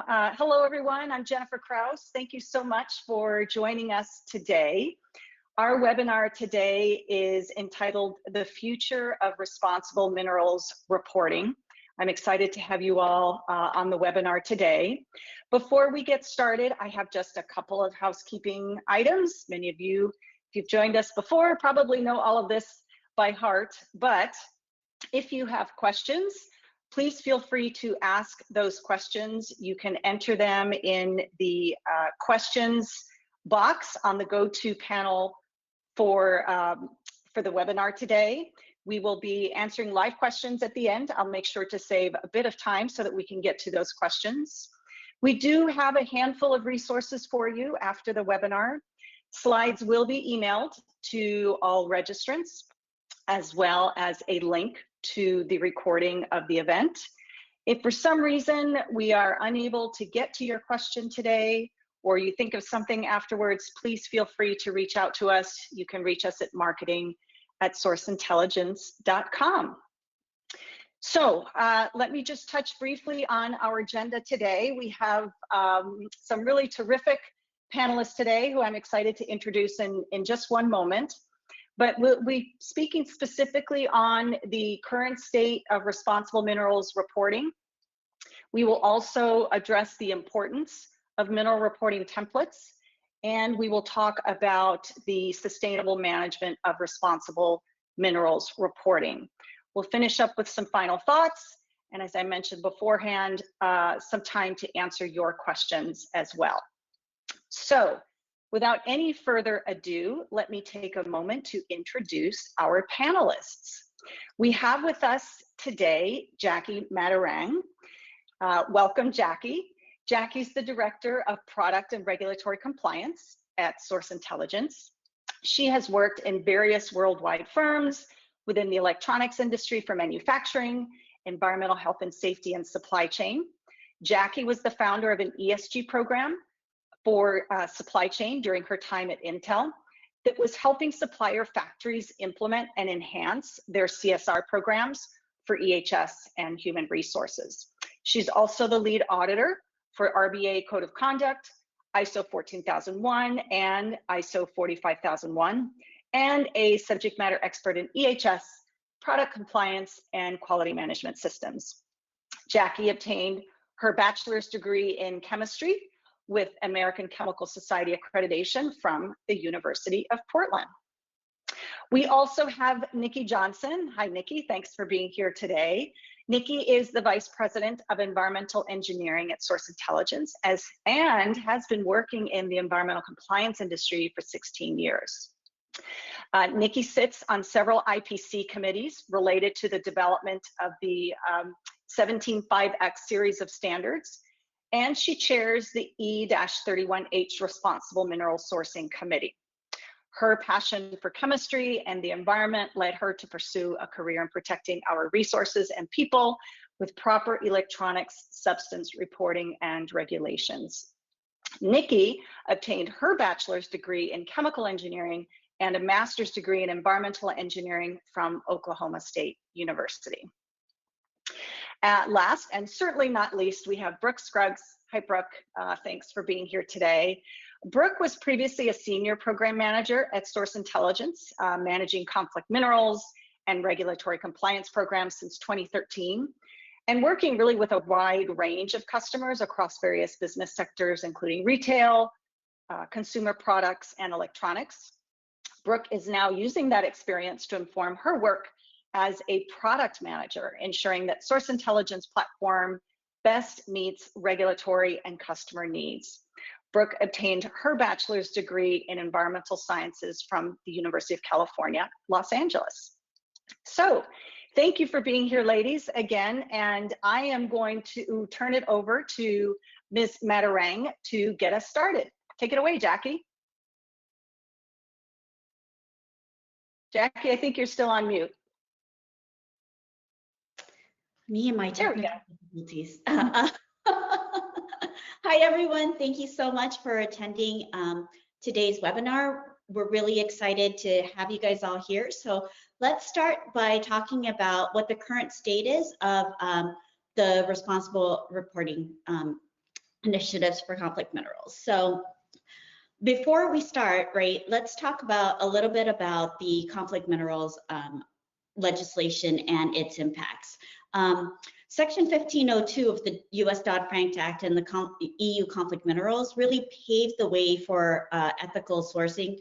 Hello, everyone. I'm Jennifer Krause. Thank you so much for joining us today. Our webinar today is entitled The Future of Responsible Minerals Reporting. I'm excited to have you all on the webinar today. Before we get started, I have just a couple of housekeeping items. Many of you, if you've joined us before, probably know all of this by heart, but if you have questions, please feel free to ask those questions. You can enter them in the questions box on the go-to panel for the webinar today. We will be answering live questions at the end. I'll make sure to save a bit of time so that we can get to those questions. We do have a handful of resources for you after the webinar. Slides will be emailed to all registrants, as well as a link to the recording of the event. If for some reason we are unable to get to your question today, or you think of something afterwards, please feel free to reach out to us. You can reach us at marketing@sourceintelligence.com. So let me just touch briefly on our agenda today. We have some really terrific panelists today who I'm excited to introduce in just one moment. But we'll be speaking specifically on the current state of responsible minerals reporting. We will also address the importance of mineral reporting templates, and we will talk about the sustainable management of responsible minerals reporting. We'll finish up with some final thoughts, and as I mentioned beforehand, some time to answer your questions as well. So, without any further ado, let me take a moment to introduce our panelists. We have with us today Jackie Matarang. Welcome, Jackie. Jackie's the Director of Product and Regulatory Compliance at Source Intelligence. She has worked in various worldwide firms within the electronics industry for manufacturing, environmental health and safety, and supply chain. Jackie was the founder of an ESG program for supply chain during her time at Intel that was helping supplier factories implement and enhance their CSR programs for EHS and human resources. She's also the lead auditor for RBA Code of Conduct, ISO 14001 and ISO 45001, and a subject matter expert in EHS, product compliance, and quality management systems. Jackie obtained her bachelor's degree in chemistry with American Chemical Society accreditation from the University of Portland. We also have Nikki Johnson. Hi, Nikki. Thanks for being here today. Nikki is the Vice President of Environmental Engineering at Source Intelligence and has been working in the environmental compliance industry for 16 years. Nikki sits on several IPC committees related to the development of the 175X series of standards, and she chairs the E-31H Responsible Mineral Sourcing Committee. Her passion for chemistry and the environment led her to pursue a career in protecting our resources and people with proper electronics, substance reporting, and regulations. Nikki obtained her bachelor's degree in chemical engineering and a master's degree in environmental engineering from Oklahoma State University. Last and certainly not least, we have Brooke Scruggs. Hi, Brooke. Thanks for being here today. Brooke was previously a senior program manager at Source Intelligence, managing conflict minerals and regulatory compliance programs since 2013, and working really with a wide range of customers across various business sectors, including retail, consumer products, and electronics. Brooke is now using that experience to inform her work as a product manager, ensuring that Source Intelligence platform best meets regulatory and customer needs. Brooke obtained her bachelor's degree in environmental sciences from the University of California, Los Angeles. So, thank you for being here, ladies, again, and I am going to turn it over to Ms. Matarang to get us started. Take it away, Jackie. Jackie, I think you're still on mute. Me and my technical difficulties. Hi, everyone. Thank you so much for attending today's webinar. We're really excited to have you guys all here. So let's start by talking about what the current state is of the responsible reporting initiatives for conflict minerals. So before we start, right, let's talk about a little bit about the conflict minerals legislation and its impacts. Section 1502 of the US Dodd-Frank Act and the EU conflict minerals really paved the way for ethical sourcing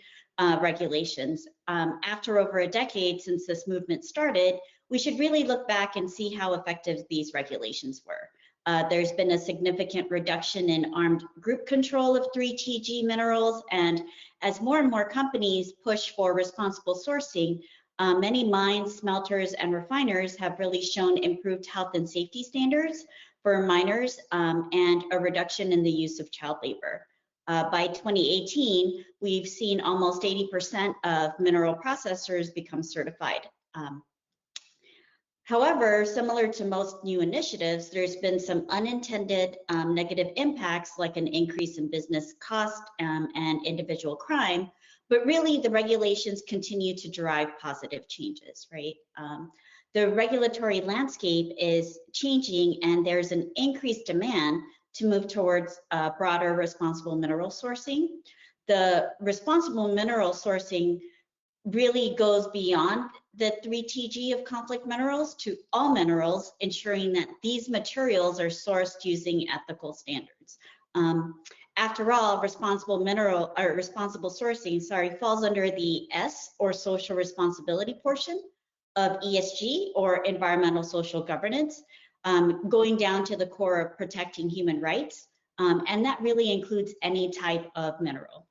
regulations. After over a decade since this movement started, we should really look back and see how effective these regulations were. There's been a significant reduction in armed group control of 3TG minerals, and as more and more companies push for responsible sourcing, many mines, smelters, and refiners have really shown improved health and safety standards for miners and a reduction in the use of child labor. By 2018, we've seen almost 80% of mineral processors become certified. However, similar to most new initiatives, there's been some unintended negative impacts like an increase in business cost and individual crime, but really the regulations continue to drive positive changes, right? The regulatory landscape is changing and there's an increased demand to move towards broader responsible mineral sourcing. The responsible mineral sourcing really goes beyond the 3TG of conflict minerals to all minerals, ensuring that these materials are sourced using ethical standards. After all, responsible sourcing, falls under the S or social responsibility portion of ESG or environmental social governance, going down to the core of protecting human rights, and that really includes any type of mineral.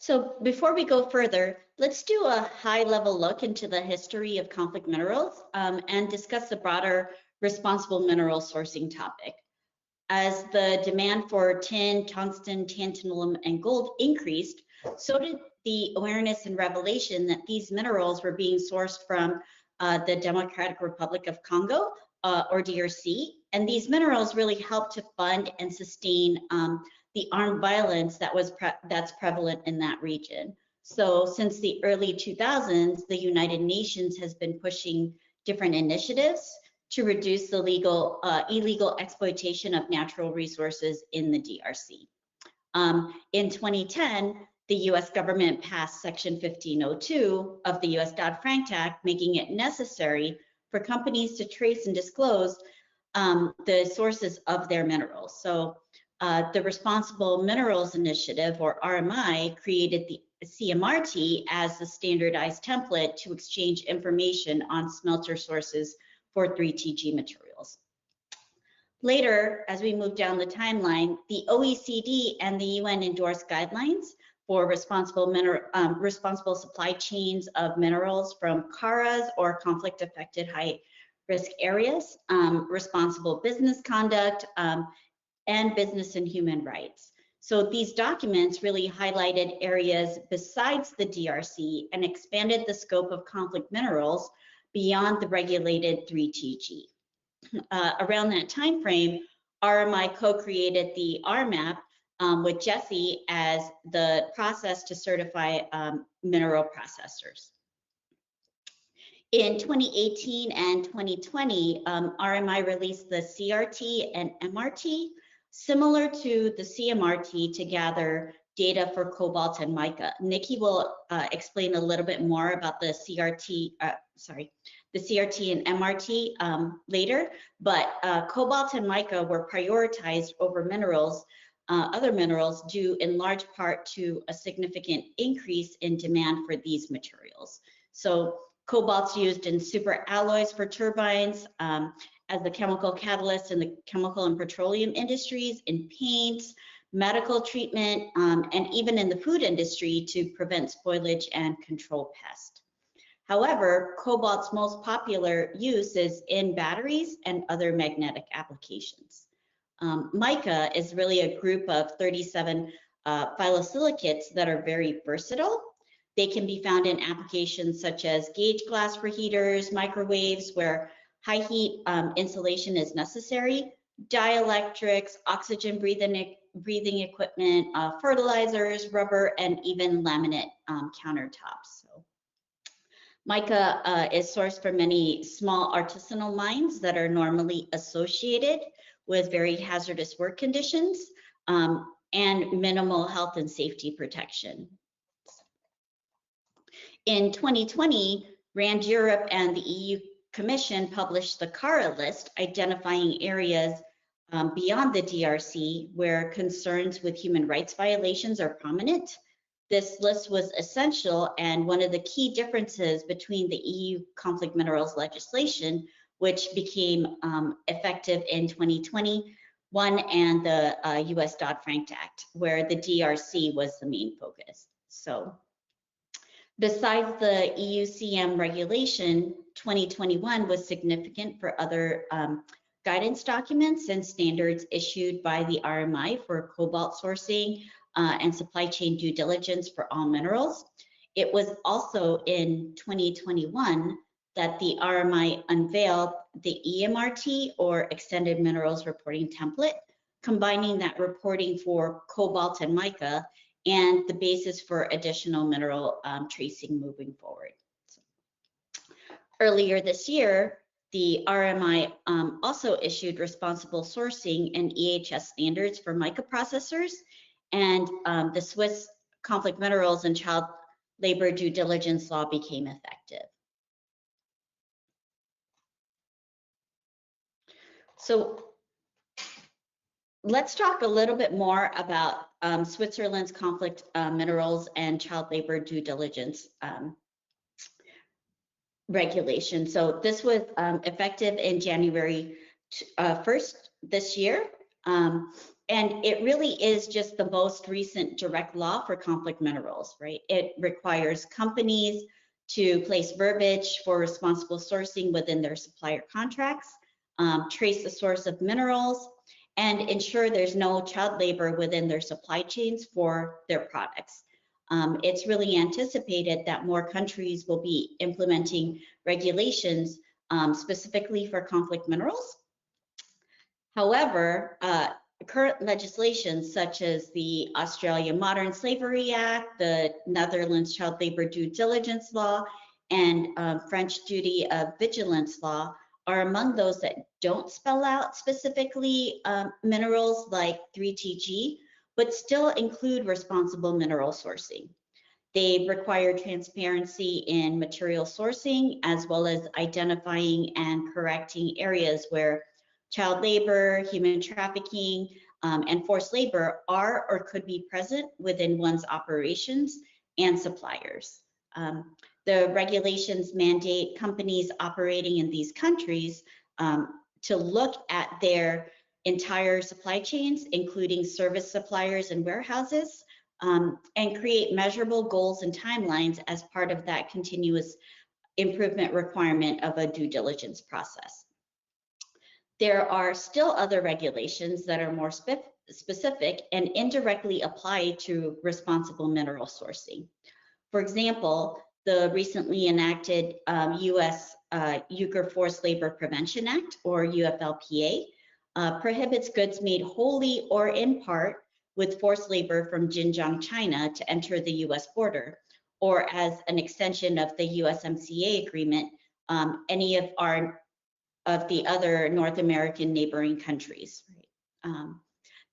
So before we go further, let's do a high-level look into the history of conflict minerals and discuss the broader responsible mineral sourcing topic. As the demand for tin, tungsten, tantalum, and gold increased, so did the awareness and revelation that these minerals were being sourced from the Democratic Republic of Congo, or DRC, and these minerals really helped to fund and sustain the armed violence that's prevalent in that region. So since the early 2000s, the United Nations has been pushing different initiatives to reduce the illegal exploitation of natural resources in the DRC. In 2010, the US government passed Section 1502 of the US Dodd-Frank Act, making it necessary for companies to trace and disclose the sources of their minerals. So the Responsible Minerals Initiative, or RMI, created the CMRT as the standardized template to exchange information on smelter sources for 3TG materials. Later, as we move down the timeline, the OECD and the UN endorsed guidelines for responsible supply chains of minerals from CARAs or conflict-affected high-risk areas, responsible business conduct, and business and human rights. So these documents really highlighted areas besides the DRC and expanded the scope of conflict minerals beyond the regulated 3TG. Around that time frame, RMI co-created the RMAP with Jesse as the process to certify mineral processors. In 2018 and 2020, RMI released the CRT and MRT, similar to the CMRT, to gather data for Cobalt and Mica. Nikki will explain a little bit more about the CRT and MRT later, but Cobalt and Mica were prioritized over other minerals due in large part to a significant increase in demand for these materials. So cobalt's used in super alloys for turbines, as the chemical catalyst in the chemical and petroleum industries, in paints, medical treatment, and even in the food industry to prevent spoilage and control pests. However, cobalt's most popular use is in batteries and other magnetic applications. Mica is really a group of 37 phyllosilicates that are very versatile. They can be found in applications such as gauge glass for heaters, microwaves where high heat insulation is necessary, dielectrics, oxygen breathing equipment, fertilizers, rubber, and even laminate countertops. So Mica is sourced from many small artisanal mines that are normally associated with very hazardous work conditions and minimal health and safety protection. In 2020, RAND Europe and the EU Commission published the CARA list, identifying areas beyond the DRC where concerns with human rights violations are prominent. This list was essential, and one of the key differences between the EU conflict minerals legislation, which became effective in 2021, and the US Dodd-Frank Act, where the DRC was the main focus. So, besides the EU CM regulation, 2021 was significant for other guidance documents and standards issued by the RMI for cobalt sourcing and supply chain due diligence for all minerals. It was also in 2021 that the RMI unveiled the EMRT, or Extended Minerals Reporting Template, combining that reporting for cobalt and mica and the basis for additional mineral tracing moving forward. So, earlier this year, the RMI also issued responsible sourcing and EHS standards for mica processors, and the Swiss conflict minerals and child labor due diligence law became effective. So let's talk a little bit more about Switzerland's conflict minerals and child labor due diligence regulation. So this was effective in January 1st this year. And it really is just the most recent direct law for conflict minerals, right? It requires companies to place verbiage for responsible sourcing within their supplier contracts, trace the source of minerals, and ensure there's no child labor within their supply chains for their products. It's really anticipated that more countries will be implementing regulations specifically for conflict minerals. However, current legislation such as the Australia Modern Slavery Act, the Netherlands Child Labor Due Diligence Law, and French Duty of Vigilance Law are among those that don't spell out specifically minerals like 3TG, but still include responsible mineral sourcing. They require transparency in material sourcing, as well as identifying and correcting areas where child labor, human trafficking, and forced labor are or could be present within one's operations and suppliers. The regulations mandate companies operating in these countries to look at their entire supply chains, including service suppliers and warehouses, and create measurable goals and timelines as part of that continuous improvement requirement of a due diligence process. There are still other regulations that are more specific and indirectly apply to responsible mineral sourcing. For example, the recently enacted US Uyghur Forced Labor Prevention Act, or UFLPA, prohibits goods made wholly or in part with forced labor from Xinjiang, China to enter the US border, or as an extension of the USMCA agreement, any of the other North American neighboring countries.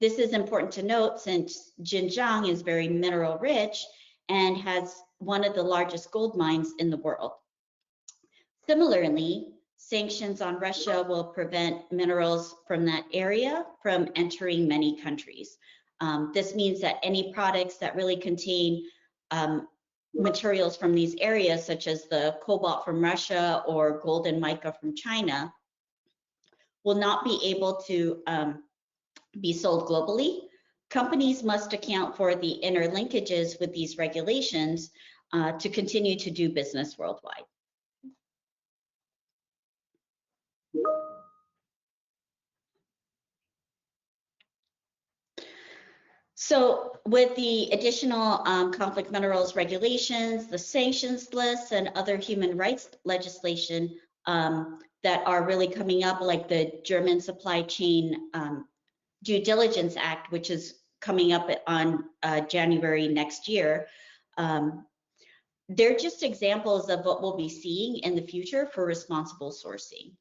This is important to note since Xinjiang is very mineral rich and has one of the largest gold mines in the world. Similarly, sanctions on Russia will prevent minerals from that area from entering many countries. This means that any products that really contain materials from these areas, such as the cobalt from Russia or gold and mica from China, will not be able to be sold globally. Companies must account for the interlinkages with these regulations to continue to do business worldwide. So with the additional conflict minerals regulations, the sanctions lists, and other human rights legislation that are really coming up, like the German Supply Chain Due Diligence Act, which is coming up on January next year, They're just examples of what we'll be seeing in the future for responsible sourcing.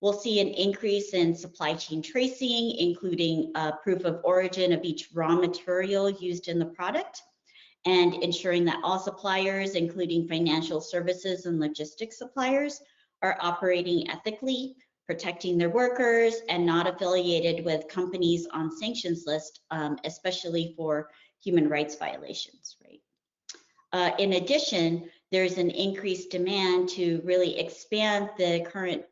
We'll see an increase in supply chain tracing, including proof of origin of each raw material used in the product, and ensuring that all suppliers, including financial services and logistics suppliers, are operating ethically, protecting their workers, and not affiliated with companies on sanctions list, especially for human rights violations, right? In addition, there's an increased demand to really expand the current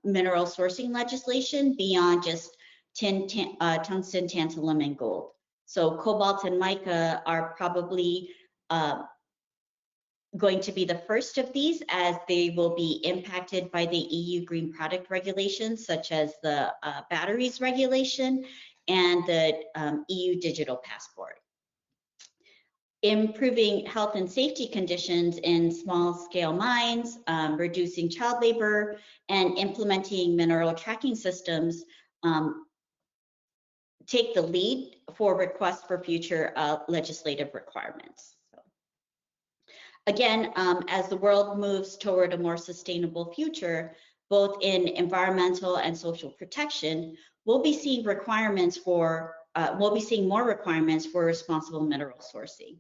mineral sourcing legislation beyond just tin, tungsten, tantalum, and gold. So cobalt and mica are probably going to be the first of these, as they will be impacted by the EU green product regulations, such as the batteries regulation and the EU digital passport. Improving health and safety conditions in small-scale mines, reducing child labor, and implementing mineral tracking systems take the lead for requests for future legislative requirements. So, again, as the world moves toward a more sustainable future, both in environmental and social protection, we'll be seeing more requirements for responsible mineral sourcing.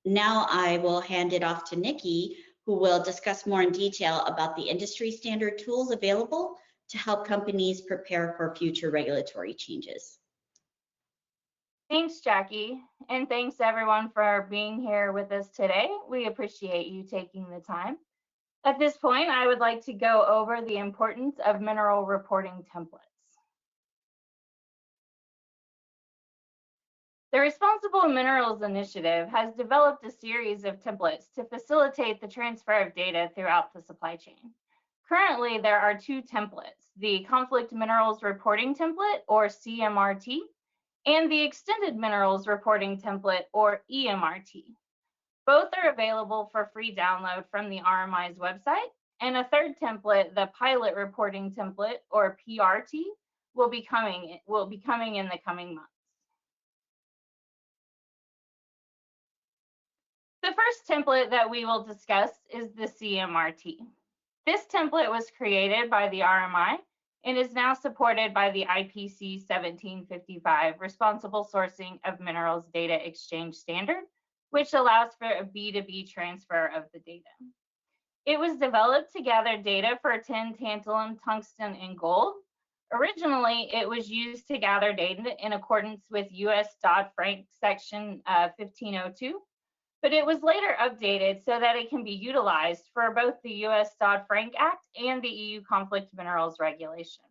Now I will hand it off to Nikki, who will discuss more in detail about the industry standard tools available to help companies prepare for future regulatory changes. Thanks, Jackie, and thanks everyone for being here with us today. We appreciate you taking the time. At this point, I would like to go over the importance of mineral reporting templates. The Responsible Minerals Initiative has developed a series of templates to facilitate the transfer of data throughout the supply chain. Currently, there are two templates, the Conflict Minerals Reporting Template, or CMRT, and the Extended Minerals Reporting Template, or EMRT. Both are available for free download from the RMI's website, and a third template, the Pilot Reporting Template, or PRT, will be coming in the coming months. The first template that we will discuss is the CMRT. This template was created by the RMI and is now supported by the IPC 1755 Responsible Sourcing of Minerals Data Exchange Standard, which allows for a B2B transfer of the data. It was developed to gather data for tin, tantalum, tungsten, and gold. Originally, it was used to gather data in accordance with US Dodd-Frank Section 1502, but it was later updated so that it can be utilized for both the US Dodd-Frank Act and the EU Conflict Minerals Regulation.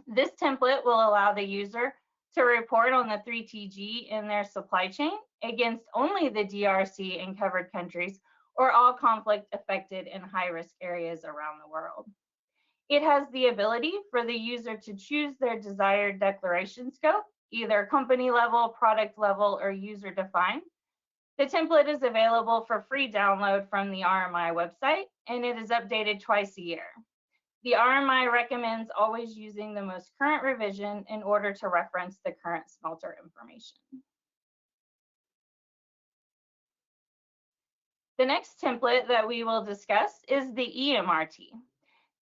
This template will allow the user to report on the 3TG in their supply chain against only the DRC and covered countries, or all conflict affected and high-risk areas around the world. It has the ability for the user to choose their desired declaration scope, either company level, product level, or user defined. The template is available for free download from the RMI website, and it is updated twice a year. The RMI recommends always using the most current revision in order to reference the current smelter information. The next template that we will discuss is the EMRT.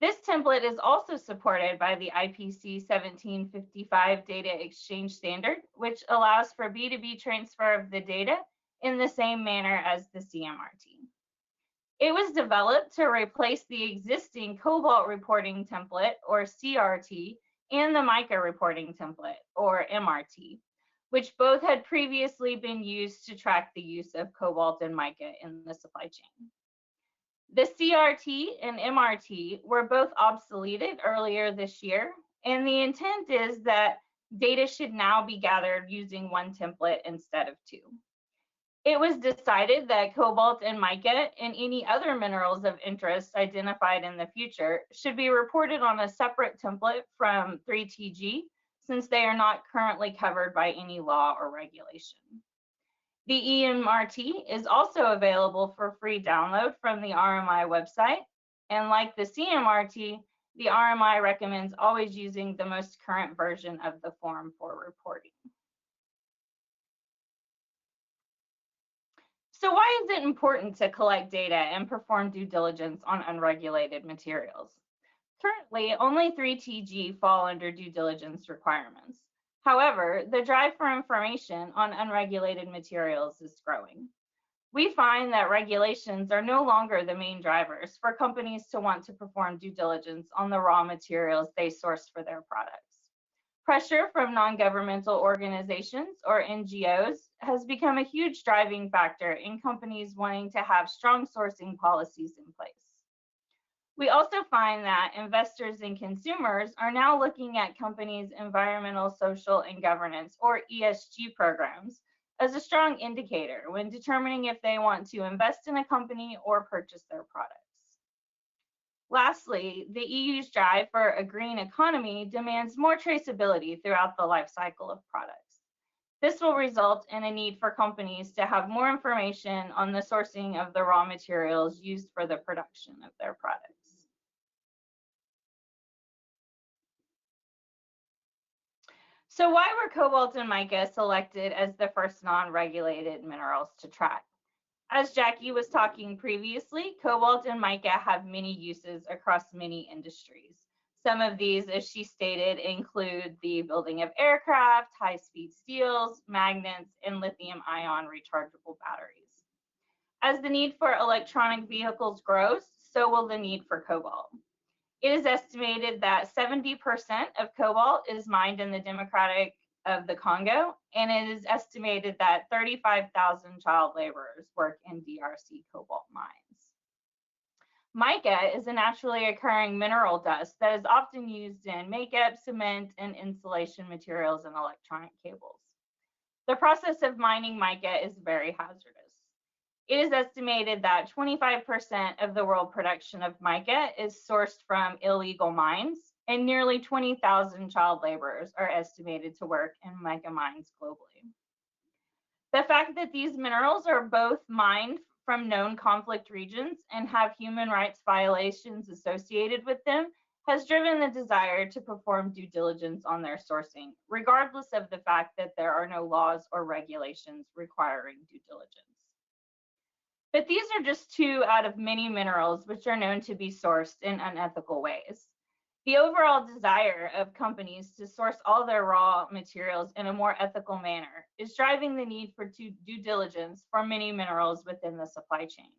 This template is also supported by the IPC 1755 Data Exchange Standard, which allows for B2B transfer of the data in the same manner as the CMRT. It was developed to replace the existing Cobalt Reporting Template, or CRT, and the Mica Reporting Template, or MRT, which both had previously been used to track the use of cobalt and mica in the supply chain. The CRT and MRT were both obsoleted earlier this year, and the intent is that data should now be gathered using one template instead of two. It was decided that cobalt and mica and any other minerals of interest identified in the future should be reported on a separate template from 3TG, since they are not currently covered by any law or regulation. The EMRT is also available for free download from the RMI website, and like the CMRT, the RMI recommends always using the most current version of the form for reporting. So why is it important to collect data and perform due diligence on unregulated materials? Currently, only 3TG fall under due diligence requirements. However, the drive for information on unregulated materials is growing. We find that regulations are no longer the main drivers for companies to want to perform due diligence on the raw materials they source for their products. Pressure from non-governmental organizations or NGOs has become a huge driving factor in companies wanting to have strong sourcing policies in place. We also find that investors and consumers are now looking at companies' environmental, social, and governance, or ESG programs, as a strong indicator when determining if they want to invest in a company or purchase their products. Lastly, the EU's drive for a green economy demands more traceability throughout the life cycle of products. This will result in a need for companies to have more information on the sourcing of the raw materials used for the production of their products. So why were cobalt and mica selected as the first non-regulated minerals to track? As Jackie was talking previously, cobalt and mica have many uses across many industries. Some of these, as she stated, include the building of aircraft, high-speed steels, magnets, and lithium-ion rechargeable batteries. As the need for electronic vehicles grows, so will the need for cobalt. It is estimated that 70% of cobalt is mined in the Democratic of the Congo, and it is estimated that 35,000 child laborers work in DRC cobalt mines. Mica is a naturally occurring mineral dust that is often used in makeup, cement, and insulation materials and electronic cables. The process of mining mica is very hazardous. It is estimated that 25% of the world production of mica is sourced from illegal mines, and nearly 20,000 child laborers are estimated to work in mica mines globally. The fact that these minerals are both mined from known conflict regions and have human rights violations associated with them has driven the desire to perform due diligence on their sourcing, regardless of the fact that there are no laws or regulations requiring due diligence. But these are just two out of many minerals which are known to be sourced in unethical ways. The overall desire of companies to source all their raw materials in a more ethical manner is driving the need for due diligence for many minerals within the supply chain.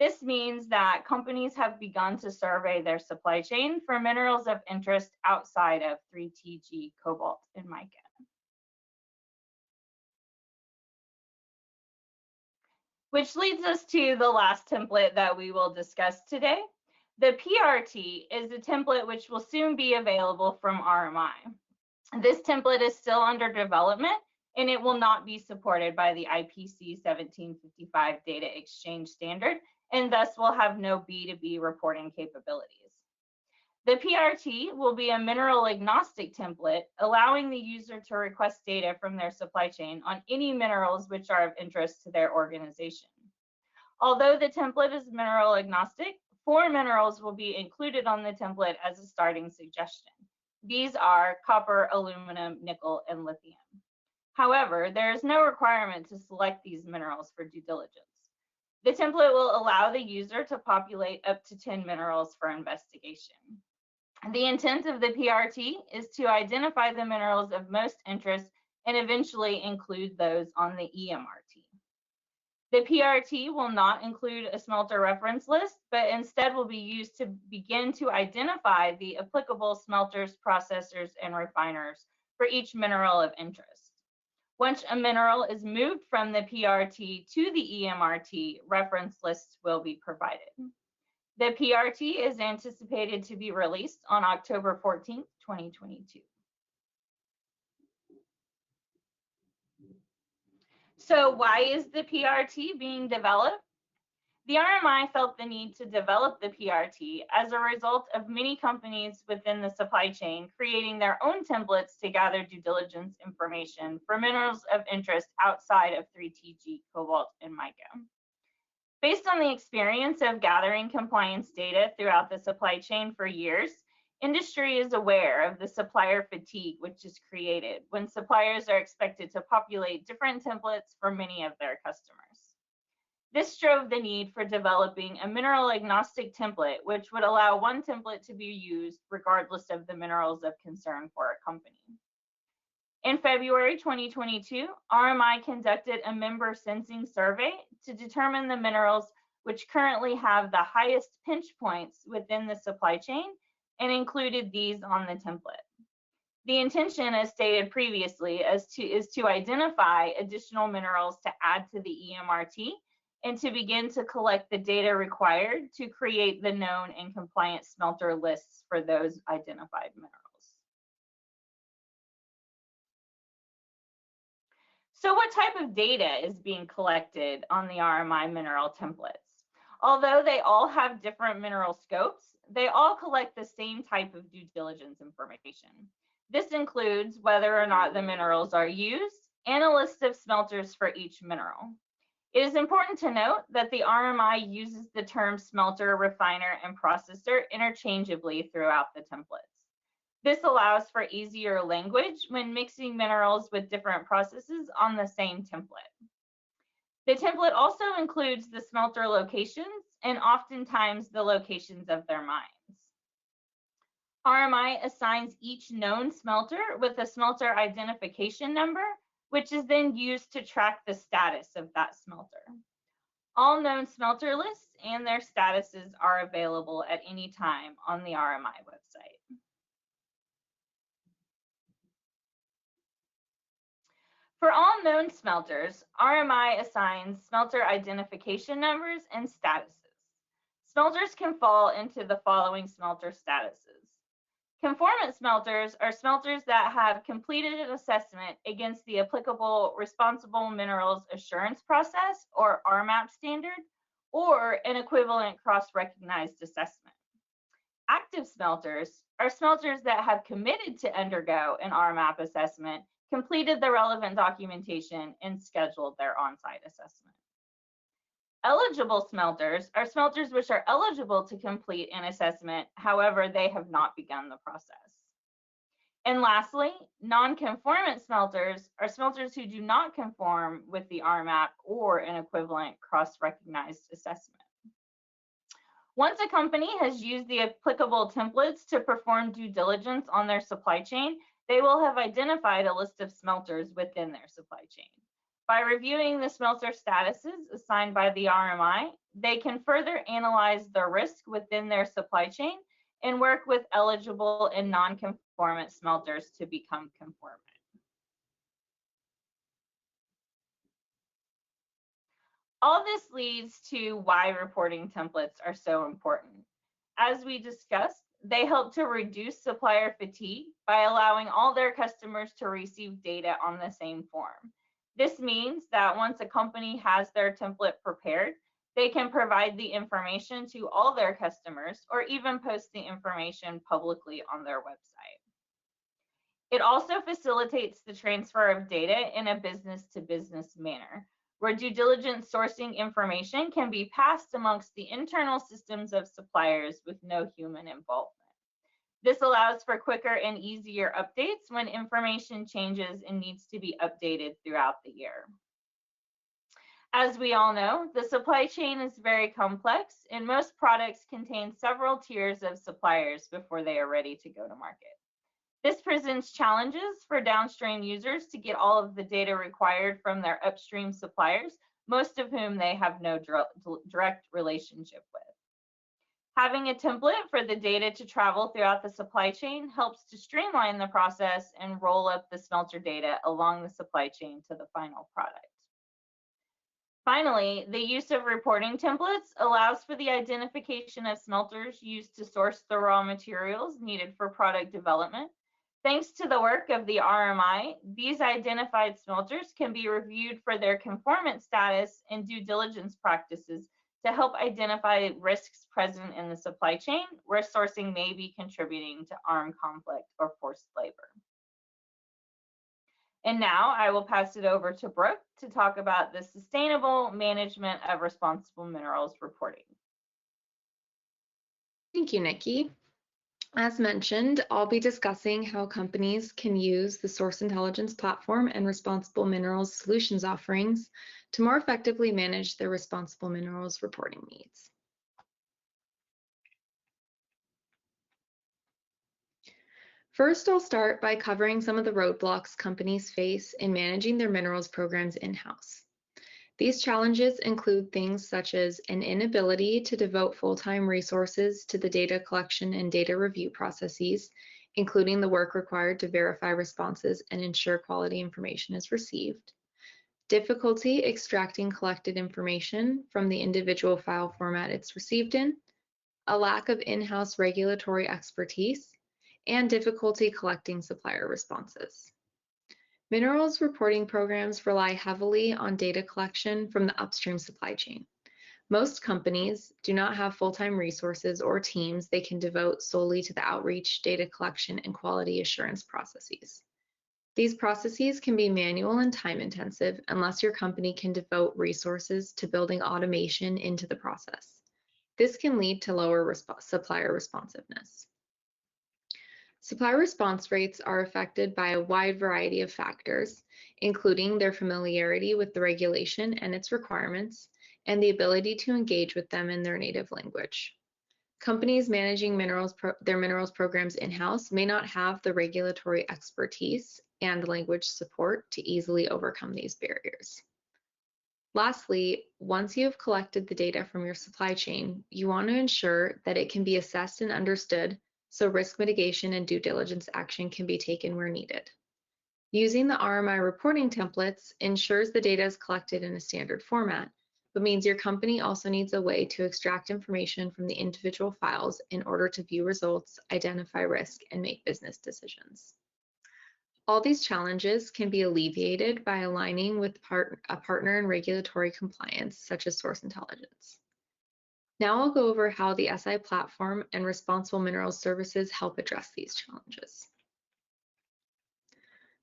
This means that companies have begun to survey their supply chain for minerals of interest outside of 3TG, cobalt, and mica. Which leads us to the last template that we will discuss today. The PRT is a template which will soon be available from RMI. This template is still under development and it will not be supported by the IPC 1755 data exchange standard and thus will have no B2B reporting capabilities. The PRT will be a mineral agnostic template, allowing the user to request data from their supply chain on any minerals which are of interest to their organization. Although the template is mineral agnostic, 4 minerals will be included on the template as a starting suggestion. These are copper, aluminum, nickel, and lithium. However, there is no requirement to select these minerals for due diligence. The template will allow the user to populate up to 10 minerals for investigation. The intent of the PRT is to identify the minerals of most interest and eventually include those on the EMRT. The PRT will not include a smelter reference list, but instead will be used to begin to identify the applicable smelters, processors, and refiners for each mineral of interest. Once a mineral is moved from the PRT to the EMRT, reference lists will be provided. The PRT is anticipated to be released on October 14th, 2022. So why is the PRT being developed? The RMI felt the need to develop the PRT as a result of many companies within the supply chain creating their own templates to gather due diligence information for minerals of interest outside of 3TG, cobalt, and mica. Based on the experience of gathering compliance data throughout the supply chain for years, industry is aware of the supplier fatigue which is created when suppliers are expected to populate different templates for many of their customers. This drove the need for developing a mineral agnostic template, which would allow one template to be used regardless of the minerals of concern for a company. In February 2022, RMI conducted a member sensing survey to determine the minerals which currently have the highest pinch points within the supply chain and included these on the template. The intention, as stated previously, is to identify additional minerals to add to the EMRT and to begin to collect the data required to create the known and compliant smelter lists for those identified minerals. So what type of data is being collected on the RMI mineral templates? Although they all have different mineral scopes, they all collect the same type of due diligence information. This includes whether or not the minerals are used and a list of smelters for each mineral. It is important to note that the RMI uses the term smelter, refiner, and processor interchangeably throughout the templates. This allows for easier language when mixing minerals with different processes on the same template. The template also includes the smelter locations and oftentimes the locations of their mines. RMI assigns each known smelter with a smelter identification number, which is then used to track the status of that smelter. All known smelter lists and their statuses are available at any time on the RMI website. For all known smelters, RMI assigns smelter identification numbers and statuses. Smelters can fall into the following smelter statuses. Conformant smelters are smelters that have completed an assessment against the applicable Responsible Minerals Assurance Process, or RMAP standard, or an equivalent cross-recognized assessment. Active smelters are smelters that have committed to undergo an RMAP assessment, completed the relevant documentation, and scheduled their on-site assessment. Eligible smelters are smelters which are eligible to complete an assessment, however, they have not begun the process. And lastly, non-conformant smelters are smelters who do not conform with the RMAP or an equivalent cross-recognized assessment. Once a company has used the applicable templates to perform due diligence on their supply chain, they will have identified a list of smelters within their supply chain. By reviewing the smelter statuses assigned by the RMI, they can further analyze the risk within their supply chain and work with eligible and non-conformant smelters to become conformant. All this leads to why reporting templates are so important. As we discussed, they help to reduce supplier fatigue by allowing all their customers to receive data on the same form. This means that once a company has their template prepared, they can provide the information to all their customers or even post the information publicly on their website. It also facilitates the transfer of data in a business-to-business manner, where due diligence sourcing information can be passed amongst the internal systems of suppliers with no human involvement. This allows for quicker and easier updates when information changes and needs to be updated throughout the year. As we all know, the supply chain is very complex, and most products contain several tiers of suppliers before they are ready to go to market. This presents challenges for downstream users to get all of the data required from their upstream suppliers, most of whom they have no direct relationship with. Having a template for the data to travel throughout the supply chain helps to streamline the process and roll up the smelter data along the supply chain to the final product. Finally, the use of reporting templates allows for the identification of smelters used to source the raw materials needed for product development. Thanks to the work of the RMI, these identified smelters can be reviewed for their conformance status and due diligence practices to help identify risks present in the supply chain where sourcing may be contributing to armed conflict or forced labor. And now I will pass it over to Brooke to talk about the sustainable management of responsible minerals reporting. Thank you, Nikki. As mentioned, I'll be discussing how companies can use the Source Intelligence platform and Responsible Minerals Solutions offerings to more effectively manage their responsible minerals reporting needs. First, I'll start by covering some of the roadblocks companies face in managing their minerals programs in-house. These challenges include things such as an inability to devote full-time resources to the data collection and data review processes, including the work required to verify responses and ensure quality information is received, difficulty extracting collected information from the individual file format it's received in, a lack of in-house regulatory expertise, and difficulty collecting supplier responses. Minerals reporting programs rely heavily on data collection from the upstream supply chain. Most companies do not have full-time resources or teams they can devote solely to the outreach, data collection, and quality assurance processes. These processes can be manual and time-intensive unless your company can devote resources to building automation into the process. This can lead to lower supplier responsiveness. Supplier response rates are affected by a wide variety of factors, including their familiarity with the regulation and its requirements, and the ability to engage with them in their native language. Companies managing their minerals programs in-house may not have the regulatory expertise and language support to easily overcome these barriers. Lastly, once you have collected the data from your supply chain, you want to ensure that it can be assessed and understood so risk mitigation and due diligence action can be taken where needed. Using the RMI reporting templates ensures the data is collected in a standard format, but means your company also needs a way to extract information from the individual files in order to view results, identify risk, and make business decisions. All these challenges can be alleviated by aligning with a partner in regulatory compliance, such as Source Intelligence. Now I'll go over how the SI platform and Responsible Minerals Services help address these challenges.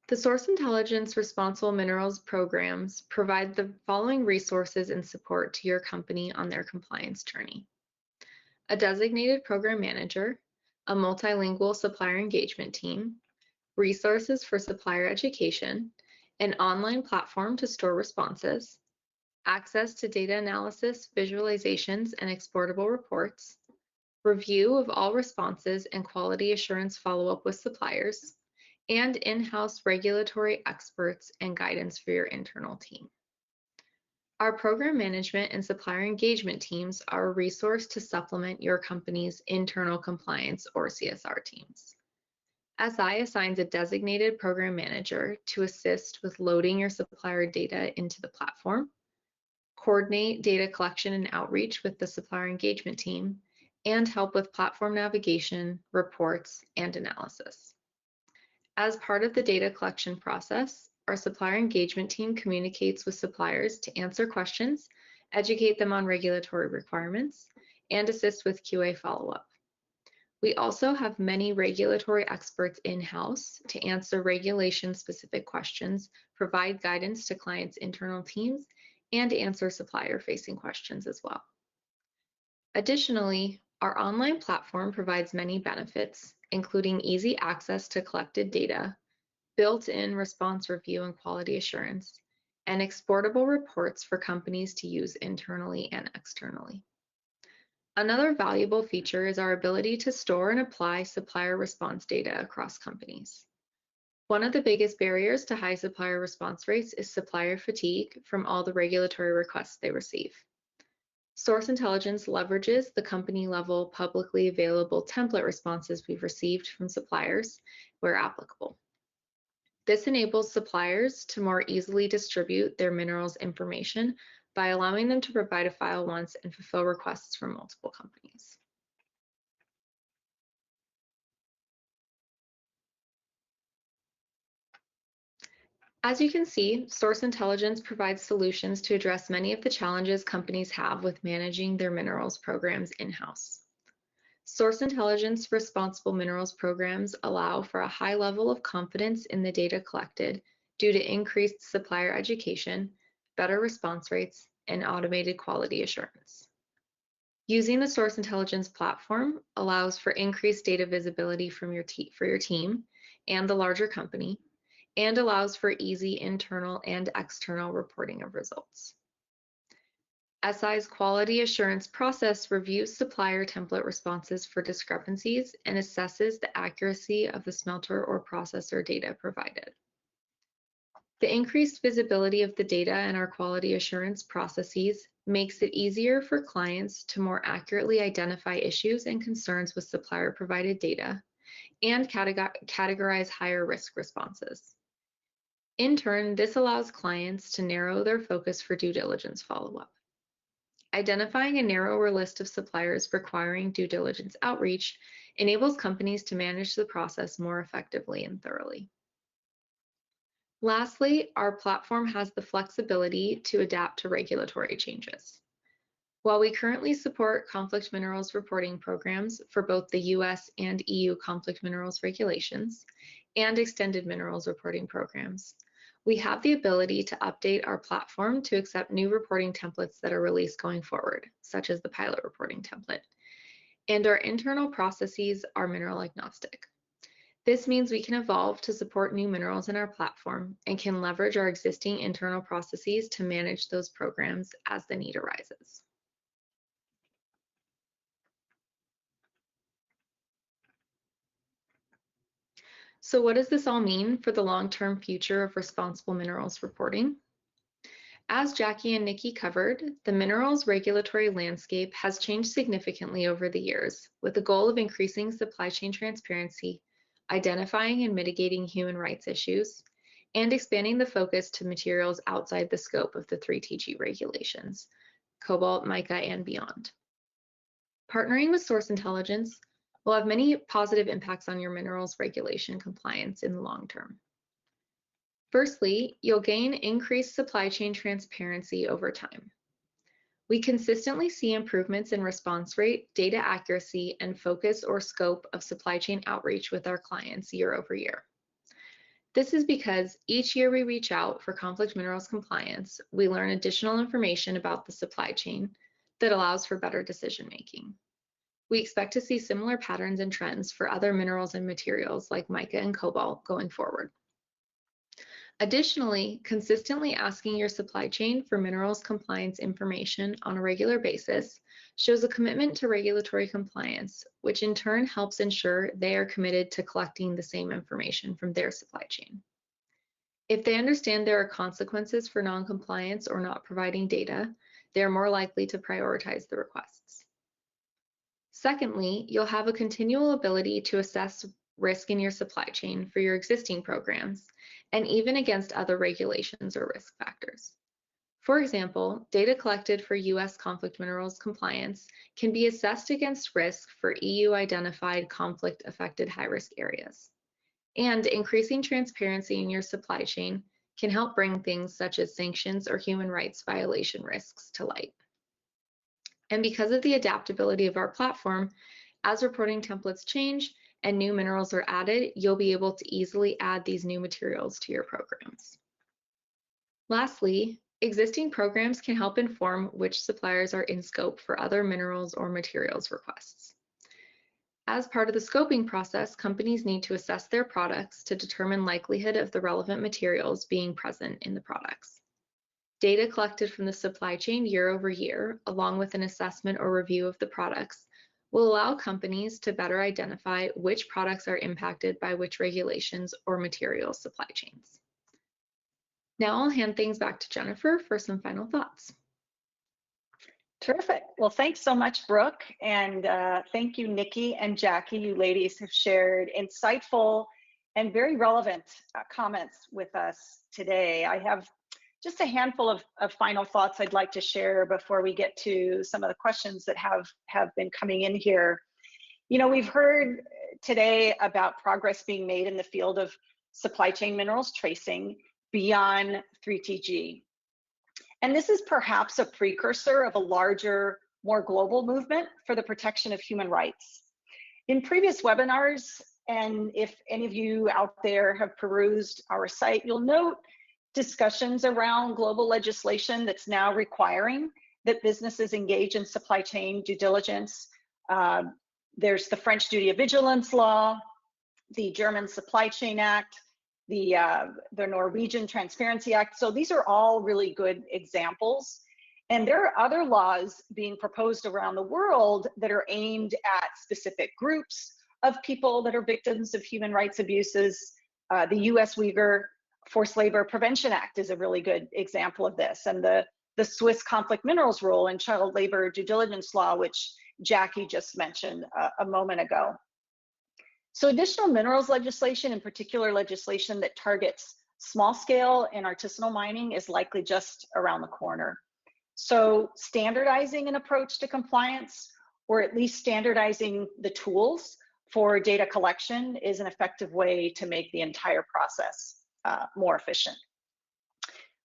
The Source Intelligence Responsible Minerals programs provide the following resources and support to your company on their compliance journey: a designated program manager, a multilingual supplier engagement team, resources for supplier education, an online platform to store responses, access to data analysis, visualizations, and exportable reports, review of all responses and quality assurance follow-up with suppliers, and in-house regulatory experts and guidance for your internal team. Our program management and supplier engagement teams are a resource to supplement your company's internal compliance or CSR teams. SI assigns a designated program manager to assist with loading your supplier data into the platform, coordinate data collection and outreach with the supplier engagement team, and help with platform navigation, reports, and analysis. As part of the data collection process, our supplier engagement team communicates with suppliers to answer questions, educate them on regulatory requirements, and assist with QA follow-up. We also have many regulatory experts in-house to answer regulation-specific questions, provide guidance to clients' internal teams, and answer supplier-facing questions as well. Additionally, our online platform provides many benefits, including easy access to collected data, built-in response review and quality assurance, and exportable reports for companies to use internally and externally. Another valuable feature is our ability to store and apply supplier response data across companies. One of the biggest barriers to high supplier response rates is supplier fatigue from all the regulatory requests they receive. Source Intelligence leverages the company-level publicly available template responses we've received from suppliers where applicable. This enables suppliers to more easily distribute their minerals information by allowing them to provide a file once and fulfill requests from multiple companies. As you can see, Source Intelligence provides solutions to address many of the challenges companies have with managing their minerals programs in-house. Source Intelligence Responsible Minerals programs allow for a high level of confidence in the data collected due to increased supplier education, better response rates, and automated quality assurance. Using the Source Intelligence platform allows for increased data visibility from for your team and the larger company, and allows for easy internal and external reporting of results. SI's quality assurance process reviews supplier template responses for discrepancies and assesses the accuracy of the smelter or processor data provided. The increased visibility of the data in our quality assurance processes makes it easier for clients to more accurately identify issues and concerns with supplier-provided data and categorize higher risk responses. In turn, this allows clients to narrow their focus for due diligence follow-up. Identifying a narrower list of suppliers requiring due diligence outreach enables companies to manage the process more effectively and thoroughly. Lastly, our platform has the flexibility to adapt to regulatory changes. While we currently support conflict minerals reporting programs for both the US and EU conflict minerals regulations and extended minerals reporting programs, we have the ability to update our platform to accept new reporting templates that are released going forward, such as the pilot reporting template. And our internal processes are mineral agnostic. This means we can evolve to support new minerals in our platform and can leverage our existing internal processes to manage those programs as the need arises. So what does this all mean for the long-term future of responsible minerals reporting? As Jackie and Nikki covered, the minerals regulatory landscape has changed significantly over the years, with the goal of increasing supply chain transparency, identifying and mitigating human rights issues, and expanding the focus to materials outside the scope of the 3TG regulations, Cobalt, Mica, and beyond. Partnering with Source Intelligence will have many positive impacts on your minerals regulation compliance in the long term. Firstly, you'll gain increased supply chain transparency over time. We consistently see improvements in response rate, data accuracy, and focus or scope of supply chain outreach with our clients year over year. This is because each year we reach out for conflict minerals compliance, we learn additional information about the supply chain that allows for better decision making. We expect to see similar patterns and trends for other minerals and materials like mica and cobalt going forward. Additionally, consistently asking your supply chain for minerals compliance information on a regular basis shows a commitment to regulatory compliance, which in turn helps ensure they are committed to collecting the same information from their supply chain. If they understand there are consequences for non-compliance or not providing data, they are more likely to prioritize the requests. Secondly, you'll have a continual ability to assess risk in your supply chain for your existing programs and even against other regulations or risk factors. For example, data collected for US conflict minerals compliance can be assessed against risk for EU identified conflict affected high-risk areas. And increasing transparency in your supply chain can help bring things such as sanctions or human rights violation risks to light. And because of the adaptability of our platform, as reporting templates change and new minerals are added, you'll be able to easily add these new materials to your programs. Lastly, existing programs can help inform which suppliers are in scope for other minerals or materials requests. As part of the scoping process, companies need to assess their products to determine likelihood of the relevant materials being present in the products. Data collected from the supply chain year over year, along with an assessment or review of the products, will allow companies to better identify which products are impacted by which regulations or materials supply chains. Now I'll hand things back to Jennifer for some final thoughts. Terrific. Well, thanks so much, Brooke. And thank you, Nikki and Jackie. You ladies have shared insightful and very relevant comments with us today. I have just a handful of final thoughts I'd like to share before we get to some of the questions that have been coming in here. You know, we've heard today about progress being made in the field of supply chain minerals tracing beyond 3TG. And this is perhaps a precursor of a larger, more global movement for the protection of human rights. In previous webinars, and if any of you out there have perused our site, you'll note discussions around global legislation that's now requiring that businesses engage in supply chain due diligence. There's the French Duty of Vigilance Law, the German Supply Chain Act, the Norwegian Transparency Act. So these are all really good examples. And there are other laws being proposed around the world that are aimed at specific groups of people that are victims of human rights abuses. The US Uyghur Forced Labor Prevention Act is a really good example of this. And the Swiss Conflict Minerals Rule and Child Labor Due Diligence Law, which Jackie just mentioned a moment ago. So additional minerals legislation, in particular legislation that targets small scale and artisanal mining, is likely just around the corner. So standardizing an approach to compliance, or at least standardizing the tools for data collection, is an effective way to make the entire process more efficient.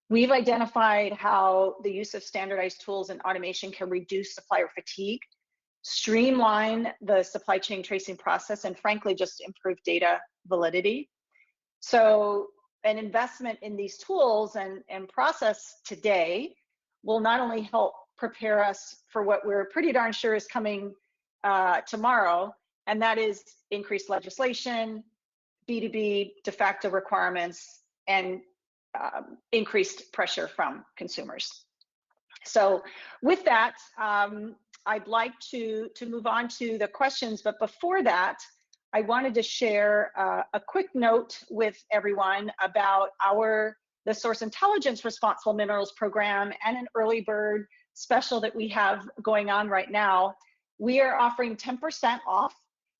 We've identified how the use of standardized tools and automation can reduce supplier fatigue, streamline the supply chain tracing process, and frankly, just improve data validity. So an investment in these tools and process today will not only help prepare us for what we're pretty darn sure is coming tomorrow, and that is increased legislation, B2B de facto requirements, and increased pressure from consumers. So with that, I'd like to move on to the questions, but before that, I wanted to share a quick note with everyone about the Source Intelligence Responsible Minerals Program and an early bird special that we have going on right now. We are offering 10% off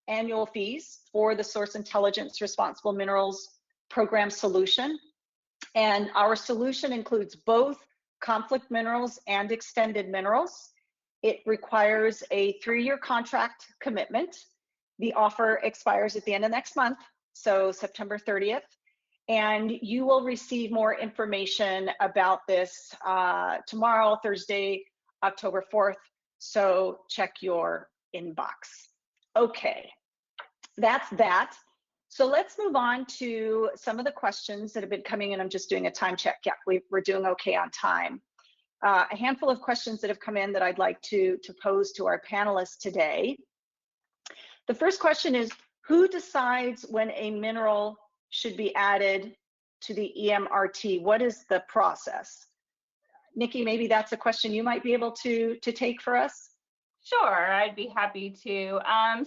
annual fees for the Source Intelligence Responsible Minerals Program solution. And our solution includes both conflict minerals and extended minerals. It requires a 3-year contract commitment. The offer expires at the end of next month, so September 30th. And you will receive more information about this tomorrow, Thursday, October 4th. So check your inbox. Okay, that's that. So let's move on to some of the questions that have been coming in. I'm just doing a time check. Yeah, we're doing okay on time. A handful of questions that have come in that I'd like to pose to our panelists today. The first question is, who decides when a mineral should be added to the EMRT? What is the process? Nikki, maybe that's a question you might be able to take for us. Sure, I'd be happy to.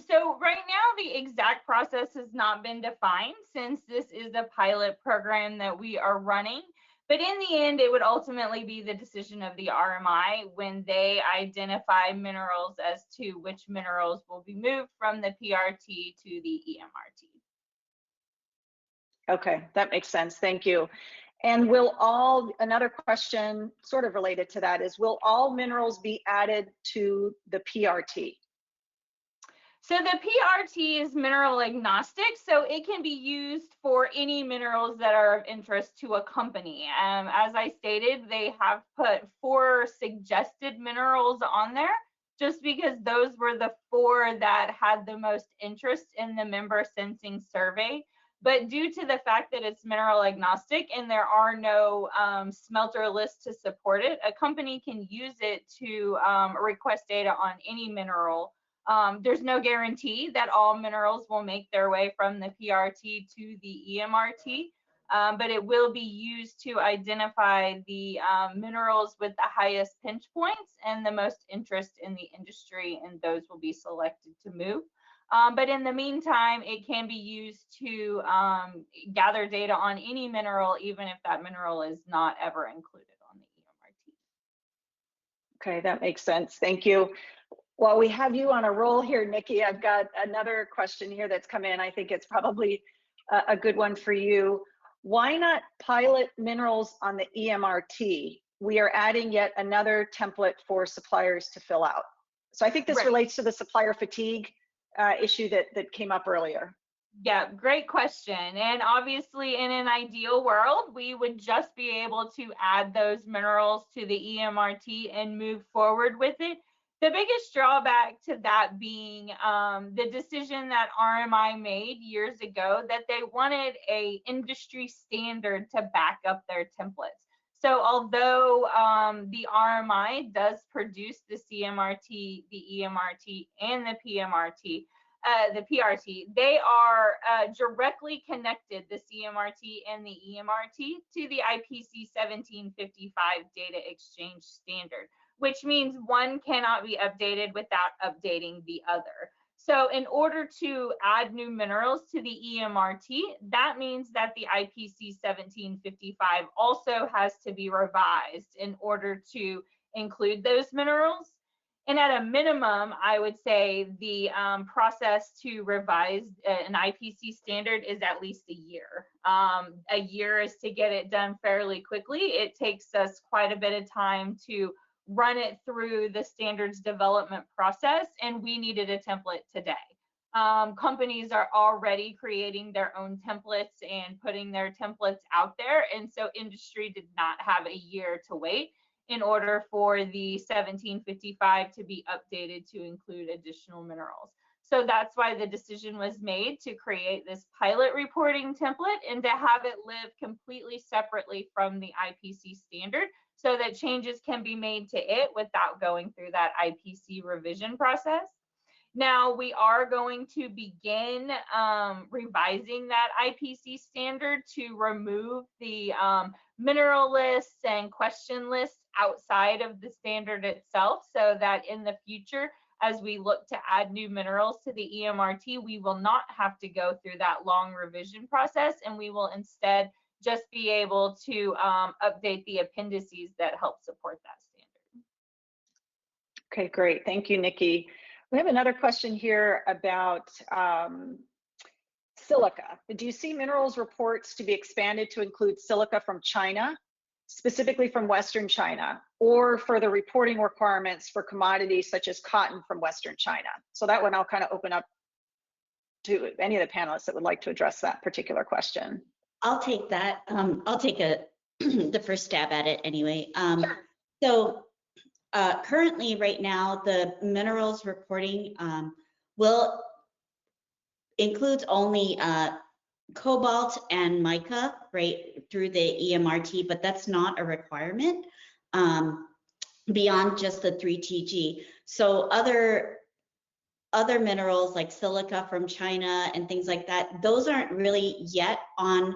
So right now, the exact process has not been defined since this is a pilot program that we are running. But in the end, it would ultimately be the decision of the RMI when they identify minerals as to which minerals will be moved from the PRT to the EMRT. Okay, that makes sense. Thank you. And another question sort of related to that is, will all minerals be added to the PRT? So the PRT is mineral agnostic, so it can be used for any minerals that are of interest to a company. As I stated, they have put 4 suggested minerals on there just because those were the 4 that had the most interest in the member sensing survey. But due to the fact that it's mineral agnostic and there are no smelter lists to support it, a company can use it to request data on any mineral. There's no guarantee that all minerals will make their way from the PRT to the EMRT, but it will be used to identify the minerals with the highest pinch points and the most interest in the industry, and those will be selected to move. But in the meantime, it can be used to gather data on any mineral, even if that mineral is not ever included on the EMRT. Okay, that makes sense. Thank you. While we have you on a roll here, Nikki, I've got another question here that's come in. I think it's probably a good one for you. Why not pilot minerals on the EMRT? We are adding yet another template for suppliers to fill out. So I think this relates to the supplier fatigue issue that came up earlier. Yeah, great question. And obviously, in an ideal world, we would just be able to add those minerals to the EMRT and move forward with it. The biggest drawback to that being the decision that RMI made years ago that they wanted an industry standard to back up their templates. So although the RMI does produce the CMRT, the EMRT, and the PMRT, the PRT, they are directly connected, the CMRT and the EMRT, to the IPC 1755 data exchange standard, which means one cannot be updated without updating the other. So in order to add new minerals to the EMRT, that means that the IPC 1755 also has to be revised in order to include those minerals. And at a minimum, I would say the process to revise an IPC standard is at least a year. A year is to get it done fairly quickly. It takes us quite a bit of time to run it through the standards development process, and we needed a template today. Companies are already creating their own templates and putting their templates out there, and so industry did not have a year to wait in order for the 1755 to be updated to include additional minerals. So that's why the decision was made to create this pilot reporting template and to have it live completely separately from the IPC standard, so that changes can be made to it without going through that IPC revision process. Now we are going to begin revising that IPC standard to remove the mineral lists and question lists outside of the standard itself, so that in the future, as we look to add new minerals to the EMRT, we will not have to go through that long revision process, and we will instead just be able to update the appendices that help support that standard. Okay, great. Thank you, Nikki. We have another question here about silica. Do you see minerals reports to be expanded to include silica from China, specifically from Western China, or for the reporting requirements for commodities such as cotton from Western China? So that one I'll kind of open up to any of the panelists that would like to address that particular question. I'll take that. I'll take the first stab at it anyway. Sure. So currently, right now, the minerals reporting includes only cobalt and mica, right, through the EMRT, but that's not a requirement beyond just the 3TG. So other minerals like silica from China and things like that, those aren't really yet on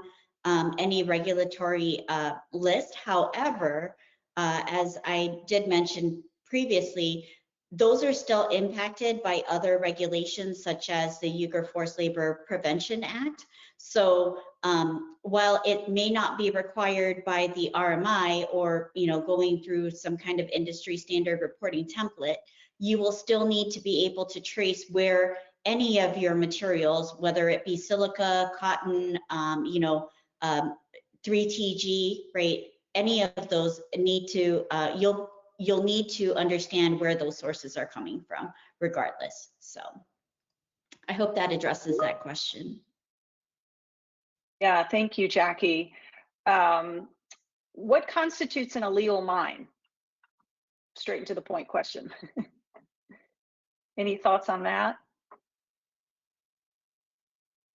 any regulatory list. However, as I did mention previously, those are still impacted by other regulations such as the Uyghur Forced Labor Prevention Act. So while it may not be required by the RMI or going through some kind of industry standard reporting template, you will still need to be able to trace where any of your materials, whether it be silica, cotton, 3TG, right? Any of those need to, you'll need to understand where those sources are coming from regardless. So I hope that addresses that question. Yeah, thank you, Jackie. What constitutes an illegal mine? Straight to the point question. Any thoughts on that?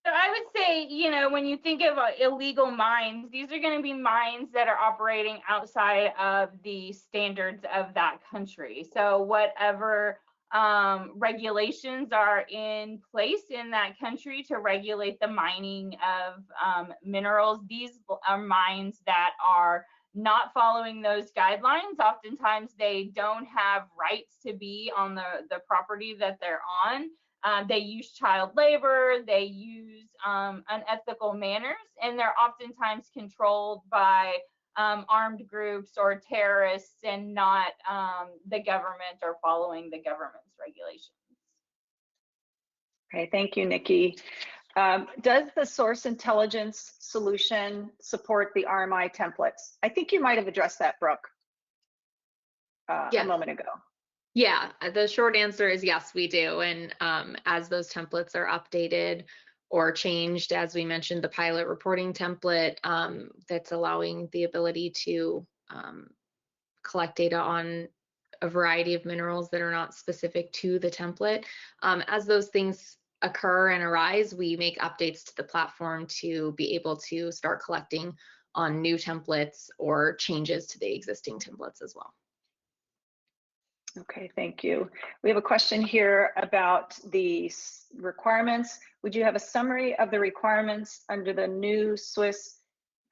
So I would say, when you think of illegal mines, these are going to be mines that are operating outside of the standards of that country. So whatever regulations are in place in that country to regulate the mining of minerals, these are mines that are not following those guidelines. Oftentimes they don't have rights to be on the property that they're on. They use child labor, they use unethical manners, and they're oftentimes controlled by armed groups or terrorists and not the government or following the government's regulations. Okay, thank you, Nikki. Does the source intelligence solution support the RMI templates? I think you might have addressed that, Brooke, a moment ago. Yeah, the short answer is yes, we do. And as those templates are updated or changed, as we mentioned, the pilot reporting template that's allowing the ability to collect data on a variety of minerals that are not specific to the template. As those things occur and arise, we make updates to the platform to be able to start collecting new templates or changes to the existing templates as well. Okay, thank you. We have a question here about the requirements. Would you have a summary of the requirements under the new Swiss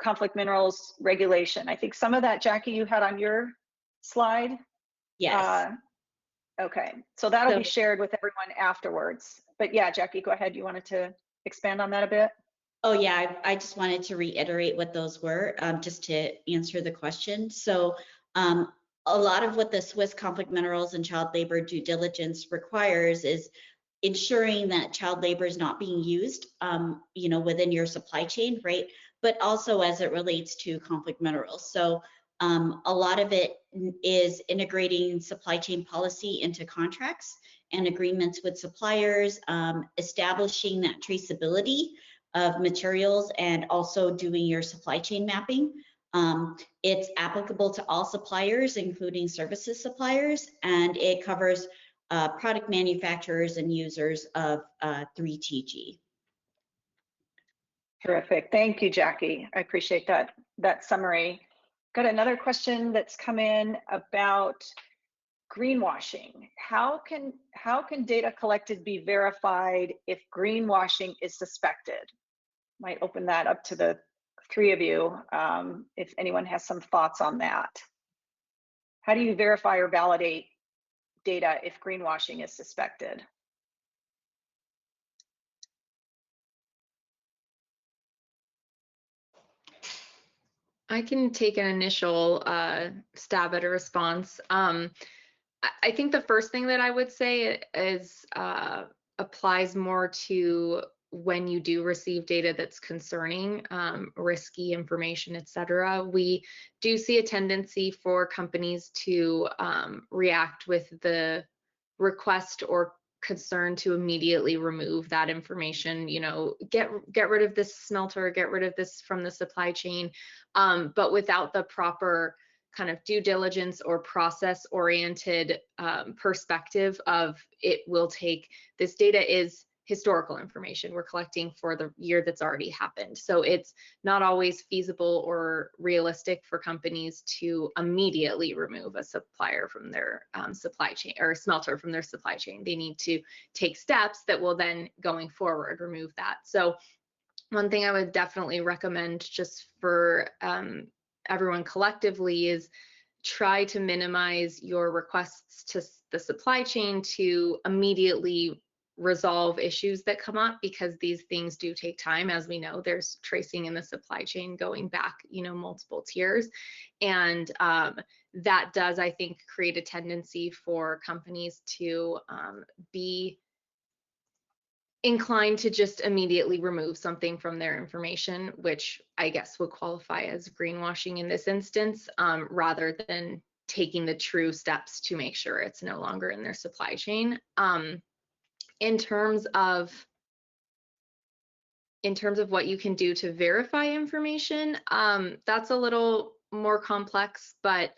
conflict minerals regulation? I think some of that, Jackie, you had on your slide. Yes. Okay, so that'll be shared with everyone afterwards. But yeah, Jackie, go ahead. You wanted to expand on that a bit? Oh yeah, I just wanted to reiterate what those were, just to answer the question. So a lot of what the Swiss conflict minerals and child labor due diligence requires is ensuring that child labor is not being used, you know, within your supply chain, right? But also as it relates to conflict minerals. So a lot of it is integrating supply chain policy into contracts and agreements with suppliers, establishing that traceability of materials, and also doing your supply chain mapping. It's applicable to all suppliers, including services suppliers, and it covers product manufacturers and users of 3TG. Terrific. Thank you, Jackie. I appreciate that summary. Got another question that's come in about greenwashing. How can data collected be verified if greenwashing is suspected? Might open that up to the three of you, if anyone has some thoughts on that. How do you verify or validate data if greenwashing is suspected? I can take an initial stab at a response. I think the first thing that I would say is applies more to when you do receive data that's concerning risky information, et cetera. We do see a tendency for companies to react with the request or concern to immediately remove that information, you know, get rid of this smelter, get rid of this from the supply chain, but without the proper kind of due diligence or process oriented perspective of it will take, this data is historical information we're collecting for the year that's already happened. So it's not always feasible or realistic for companies to immediately remove a supplier from their supply chain, or a smelter from their supply chain. They need to take steps that will then, going forward, remove that. So one thing I would definitely recommend just for everyone collectively is try to minimize your requests to the supply chain to immediately resolve issues that come up, because these things do take time. As we know, there's tracing in the supply chain going back, you know, multiple tiers, and that does, I think, create a tendency for companies to be inclined to just immediately remove something from their information, which I guess would qualify as greenwashing in this instance, rather than taking the true steps to make sure it's no longer in their supply chain. In terms of what you can do to verify information, that's a little more complex, but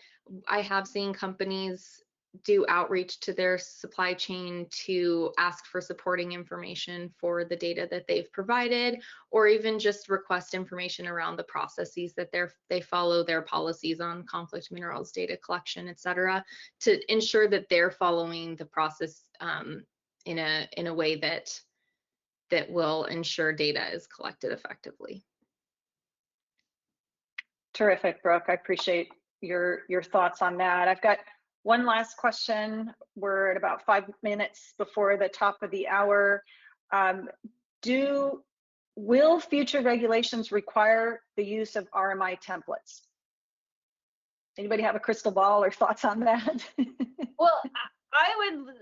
I have seen companies do outreach to their supply chain to ask for supporting information for the data that they've provided, or even just request information around the processes that they follow, their policies on conflict minerals data collection, et cetera, to ensure that they're following the process in a way that will ensure data is collected effectively. Terrific, Brooke. I appreciate your thoughts on that. I've got one last question. We're at about 5 minutes before the top of the hour. Will future regulations require the use of RMI templates? Anybody have a crystal ball or thoughts on that? Well, I would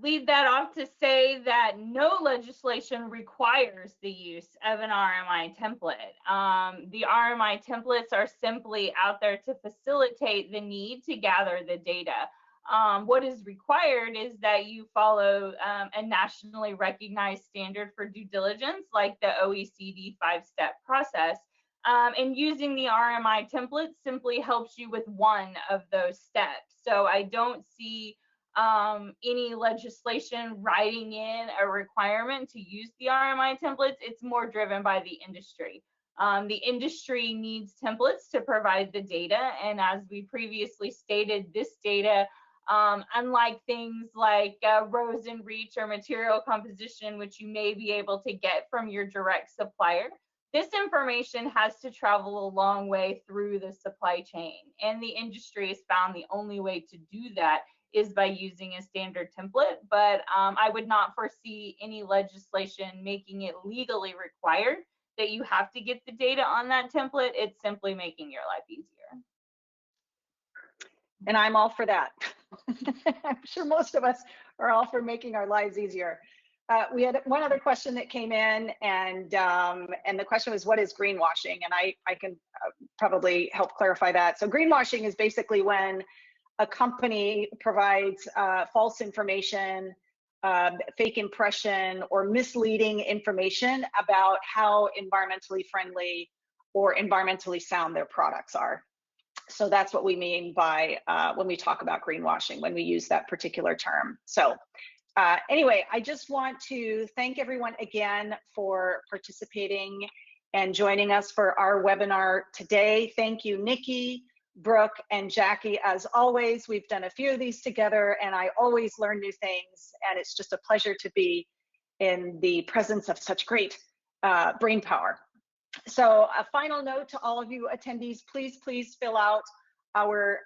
lead that off to say that no legislation requires the use of an RMI template. The RMI templates are simply out there to facilitate the need to gather the data. What is required is that you follow a nationally recognized standard for due diligence, like the OECD 5-step process. And using the RMI template simply helps you with one of those steps. So I don't see any legislation writing in a requirement to use the RMI templates. It's more driven by the industry. The industry needs templates to provide the data, and as we previously stated, this data, unlike things like rows in reach or material composition, which you may be able to get from your direct supplier, this information has to travel a long way through the supply chain, and the industry has found the only way to do that is by using a standard template. But I would not foresee any legislation making it legally required that you have to get the data on that template. It's simply making your life easier. And I'm all for that. I'm sure most of us are all for making our lives easier. We had one other question that came in, and the question was, what is greenwashing? And I can probably help clarify that. So greenwashing is basically when a company provides false information, fake impression, or misleading information about how environmentally friendly or environmentally sound their products are. So that's what we mean by when we talk about greenwashing, when we use that particular term. So anyway, I just want to thank everyone again for participating and joining us for our webinar today. Thank you, Nikki, Brooke, and Jackie. As always, we've done a few of these together, and I always learn new things, and it's just a pleasure to be in the presence of such great brain power. So a final note to all of you attendees, please fill out our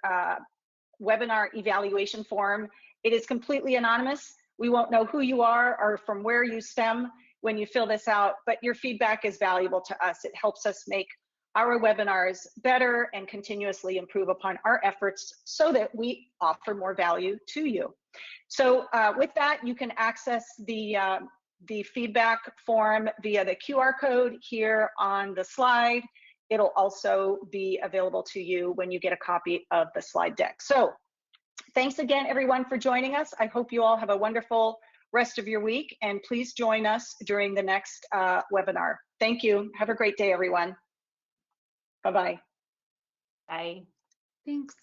webinar evaluation form. It is completely anonymous. We won't know who you are or from where you stem when you fill this out, but your feedback is valuable to us. It helps us make our webinars better and continuously improve upon our efforts so that we offer more value to you. So with that, you can access the feedback form via the QR code here on the slide. It'll also be available to you when you get a copy of the slide deck. So thanks again, everyone, for joining us. I hope you all have a wonderful rest of your week, and please join us during the next webinar. Thank you. Have a great day, everyone. Bye-bye. Bye. Thanks.